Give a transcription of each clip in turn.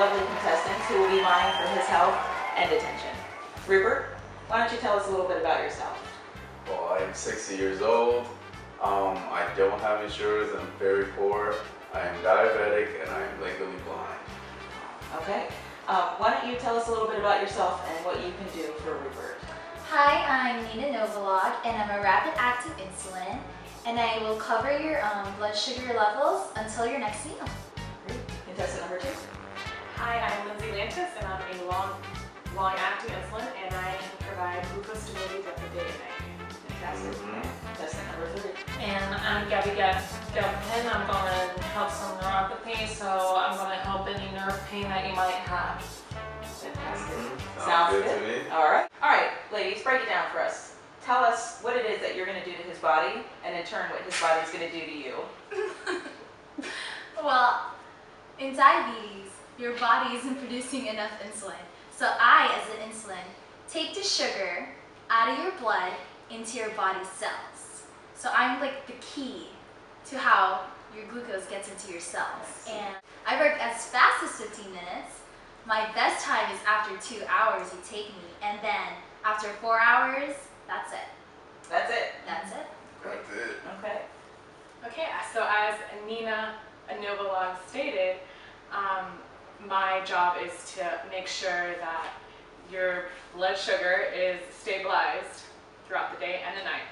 lovely contestants who will be vying for his help and attention. Rupert, why don't you tell us a little bit about yourself? Well, I'm 60 years old. I don't have insurance. I'm very poor. I am diabetic and I am legally blind. Okay. Why don't you tell us a little bit about yourself and what you can do for Rupert? Hi, I'm Nina Novolog, and I'm a rapid-active insulin, and I will cover your blood sugar levels until your next meal. Great. Contestant number 2. Hi, I'm Lindsay Lantis, and I'm a long-acting insulin, and I can provide glucose stability throughout the day and night. Fantastic. Contestant number 3. And I'm Gabby Gavin. I'm going to help some neuropathy, so I'm going to help any nerve pain that you might have. Fantastic. Sounds good to me. All right, ladies, break it down for us. Tell us what it is that you're going to do to his body, and in turn, what his body's going to do to you. Well, in diabetes, your body isn't producing enough insulin. So I, as an insulin, take the sugar out of your blood into your body's cells. So I'm like the key to how your glucose gets into your cells. And I work as fast as 15 minutes. My best time is after 2 hours you take me, and then after 4 hours, that's it. That's it. That's it. That's it. Okay. Okay, so as Nina Novolog stated, my job is to make sure that your blood sugar is stabilized throughout the day and the night.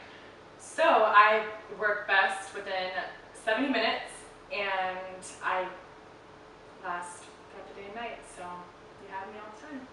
So I work best within 70 minutes, and I last throughout the day and night, so you have me all the time.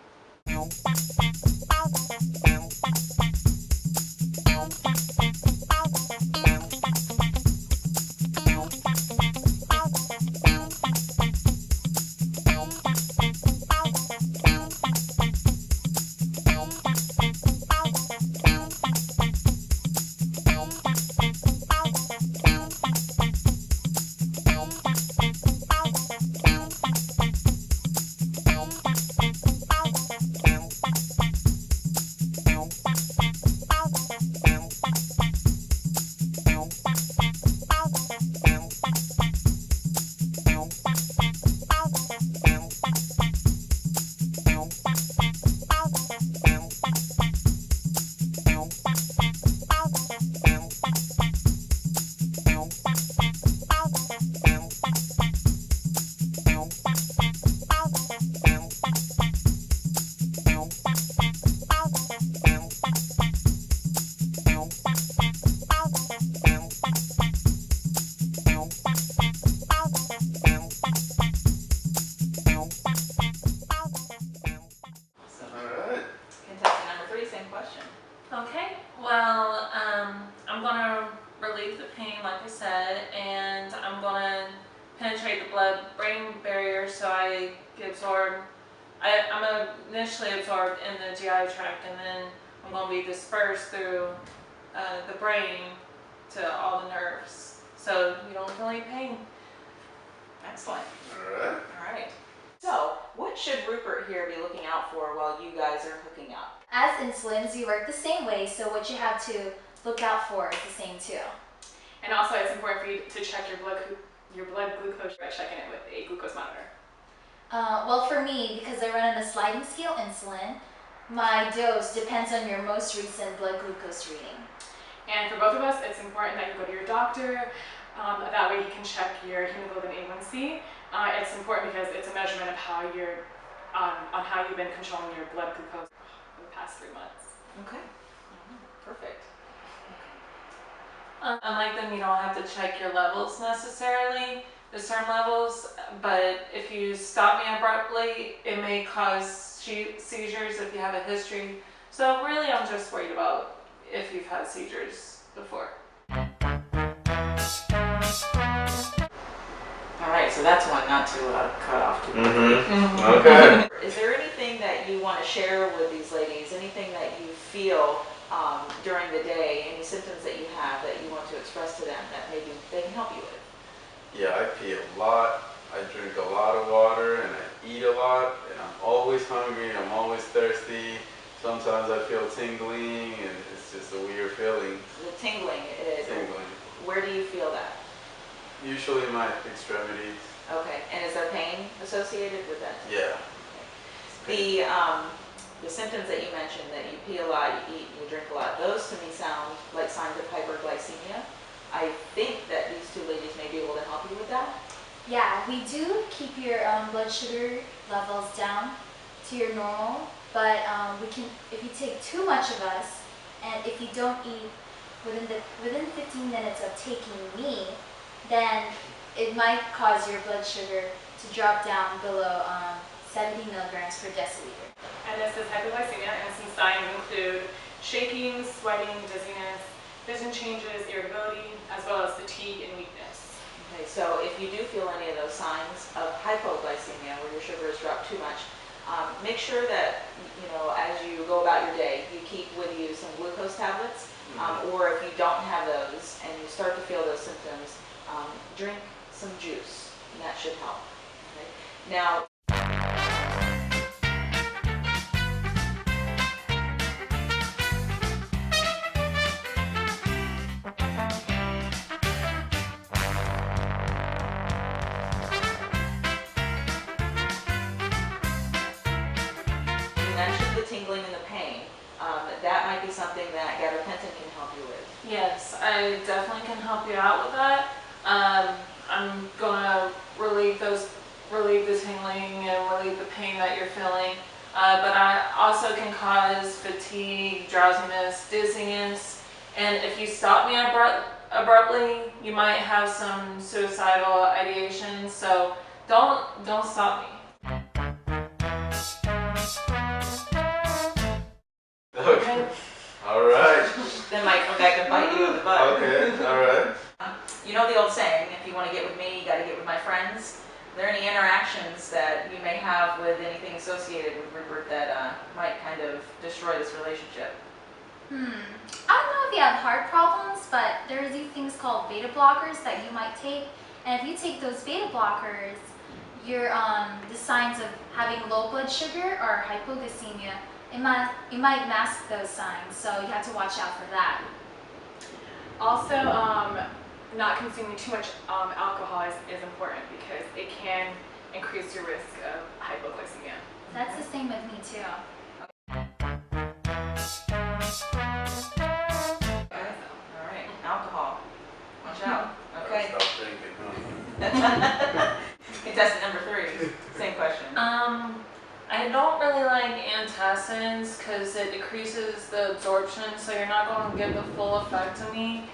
Okay, well, I'm going to relieve the pain, like I said, and I'm going to penetrate the blood-brain barrier so I get absorbed. I'm initially absorbed in the GI tract, and then I'm going to be dispersed through the brain to all the nerves, so you don't feel any pain. Excellent. All right. All right. So, what should Rupert here be looking out for while you guys are hooking up? As insulins, you work the same way, so what you have to look out for is the same too. And also, it's important for you to check your blood glucose by checking it with a glucose monitor. Well, for me, because I run on a sliding scale insulin, my dose depends on your most recent blood glucose reading. And for both of us, it's important that you go to your doctor. That way, he can check your hemoglobin A1C. It's important because it's a measurement of how you're on how you've been controlling your blood glucose for the past 3 months. Okay. Perfect. Unlike them, you don't have to check your levels necessarily, the certain levels, but if you stop me abruptly, it may cause seizures if you have a history. So really, I'm just worried about if you've had seizures before. All right, so that's one not to cut off too quickly. Okay. Is there anything that you want to share with these ladies? Anything that you feel during the day? Any symptoms that you have that you want to express to them that maybe they can help you with? Yeah, I pee a lot. I drink a lot of water and I eat a lot. And I'm always hungry. I'm always thirsty. Sometimes I feel tingling, and it's just a weird feeling. The tingling, it is. Tingling. Where do you feel that? Usually my extremities. Okay, and is there pain associated with that? Yeah. The symptoms that you mentioned, that you pee a lot, you eat, you drink a lot, those to me sound like signs of hyperglycemia. I think that these two ladies may be able to help you with that. Yeah, we do keep your blood sugar levels down to your normal, but we can, if you take too much of us, and if you don't eat within 15 minutes of taking me, then it might cause your blood sugar to drop down below 70 milligrams per deciliter. And this is hypoglycemia, and some signs include shaking, sweating, dizziness, vision changes, irritability, as well as fatigue and weakness. Okay, so if you do feel any of those signs of hypoglycemia, where your sugar has dropped too much, make sure that, you know, as you go about your day, you keep with you some glucose tablets, or if you don't have those and you start to feel those symptoms, drink some juice, and that should help. Okay? Now, you mentioned the tingling and the pain. That might be something that gabapentin can help you with. Yes, I definitely can help you out with that. I'm gonna relieve the tingling and relieve the pain that you're feeling. But I also can cause fatigue, drowsiness, dizziness, and if you stop me abruptly, you might have some suicidal ideation. So don't stop me. Okay. All right. Then might come back and bite you in the butt. Okay. All right. You know the old saying, if you want to get with me, you got to get with my friends. Are there any interactions that you may have with anything associated with Rupert that might kind of destroy this relationship? I don't know if you have heart problems, but there's these things called beta blockers that you might take. And if you take those beta blockers, your the signs of having low blood sugar or hypoglycemia, it might mask those signs. So you have to watch out for that. Also, not consuming too much alcohol is important because it can increase your risk of hypoglycemia. That's the same with me too. All right, alcohol. Watch out. Okay. Stop drinking, huh? Contestant number 3, same question. I don't really like antacids because it decreases the absorption, so you're not going to get the full effect of me.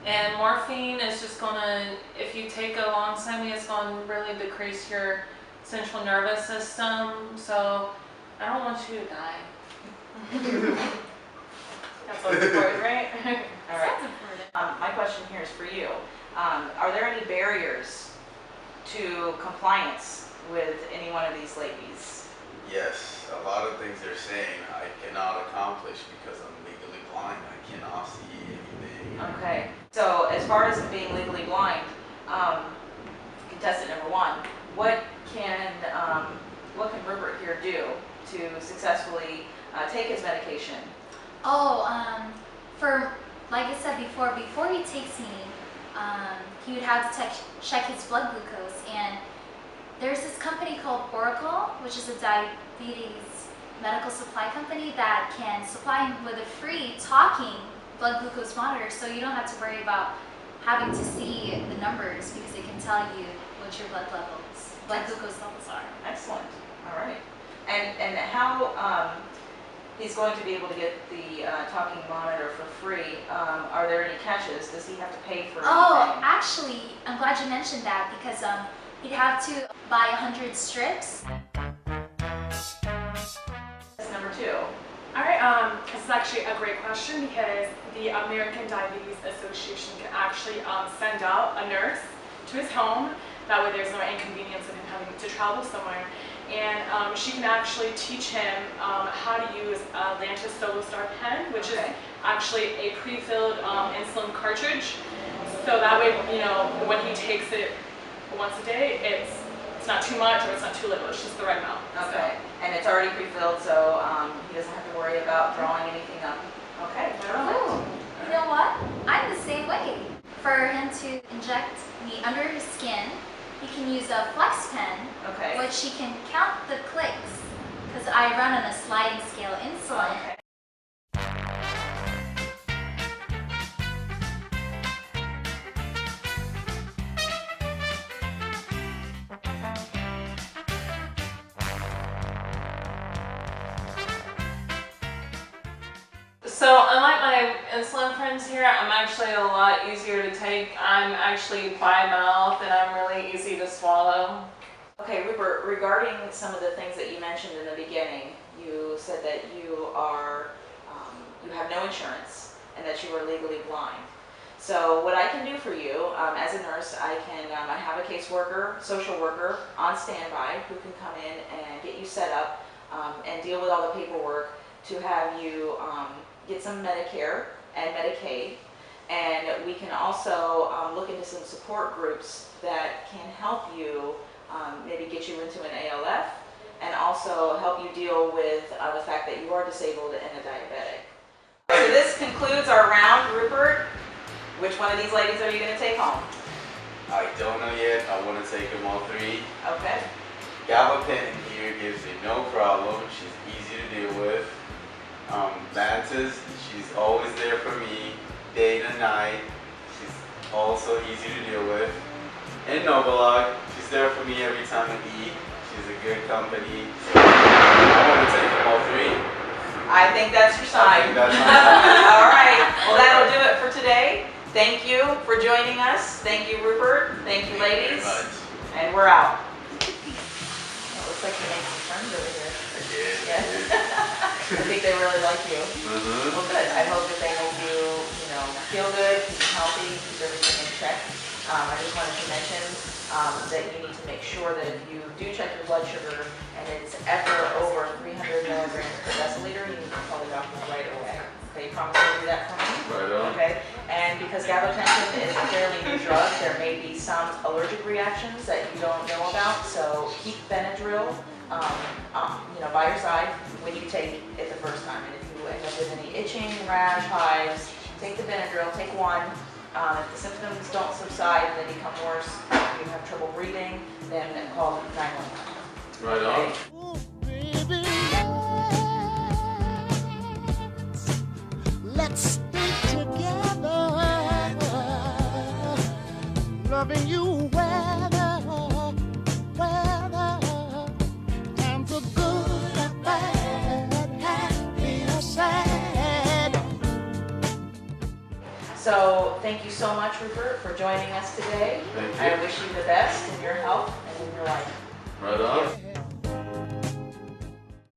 And morphine is just going to, if you take it alongside me, it's going to really decrease your central nervous system. So I don't want you to die. That's what's important, right? All right. My question here is for you. Are there any barriers to compliance with any one of these ladies? Yes, a lot of things they're saying I cannot accomplish because I'm legally blind. I cannot see anything. Okay. So as far as being legally blind, contestant number 1, what can Rupert here do to successfully take his medication? Like I said before he takes me, he would have to check his blood glucose, and there's this company called Oracle, which is a diabetes medical supply company that can supply him with a free talking blood glucose monitor, so you don't have to worry about having to see the numbers because it can tell you what your blood glucose levels are. Excellent. All right. And how he's going to be able to get the talking monitor for free? Are there any catches? Does he have to pay for anything? Oh, actually, I'm glad you mentioned that because he'd have to buy 100 strips. That's number 2. All right, this is actually a great question because the American Diabetes Association can actually send out a nurse to his home. That way there's no inconvenience of him having to travel somewhere. And she can actually teach him how to use a Lantus SoloStar pen, which is actually a pre-filled insulin cartridge. So that way, you know, when he takes it once a day, it's not too much or it's not too little, it's just the right amount. Okay. And it's already pre-filled, so he doesn't have to worry about drawing anything up. Okay. Oh, you know what? I'm the same way. For him to inject me under his skin, he can use a flex but she can count the clicks because I run on a sliding scale insulin. Okay. So unlike my insulin friends here, I'm actually a lot easier to take. I'm actually by mouth and I'm really easy to swallow. Okay, Rupert, regarding some of the things that you mentioned in the beginning, you said that you have no insurance and that you are legally blind. So what I can do for you, as a nurse, I have a caseworker, social worker on standby who can come in and get you set up and deal with all the paperwork to have you get some Medicare and Medicaid. And we can also look into some support groups that can help you maybe get you into an ALF and also help you deal with the fact that you are disabled and a diabetic. So this concludes our round. Rupert, which one of these ladies are you going to take home? I don't know yet. I want to take them all three. Okay. Gabapentin here gives me no problem. She's easy to deal with. Mantis, she's always there for me, day and night. She's also easy to deal with. And Novolog, she's there for me every time I eat. She's a good company. So I want to take them all three. I think that's your I sign. think that's my sign. All right. Well, that'll do it for today. Thank you for joining us. Thank you, Rupert. Thank you, ladies. Thank you very much. And we're out. It looks like you made some friends over here. I did. Yeah. I think they really like you. Mm-hmm. Well, good. I hope that they make you, feel good, keep you healthy, keep everything in check. I just wanted to mention that you need to make sure that if you do check your blood sugar and it's ever over 300 milligrams per deciliter, you need to call the doctor right away. Okay, you promise to do that for me? Right on. Okay. And because gabapentin is a fairly new drug, there may be some allergic reactions that you don't know about. So keep Benadryl, by your side when you take it the first time. And if you end up with any itching, rash, hives, take the Benadryl. Take one. If the symptoms don't subside and they become worse, if you have trouble breathing, then call 911. Right on. Ooh, baby, let's stay together, loving you weather, times are good and bad, happy or sad. So thank you so much, Rupert, for joining us today. Thank you. I wish you the best in your health and in your life. Right on.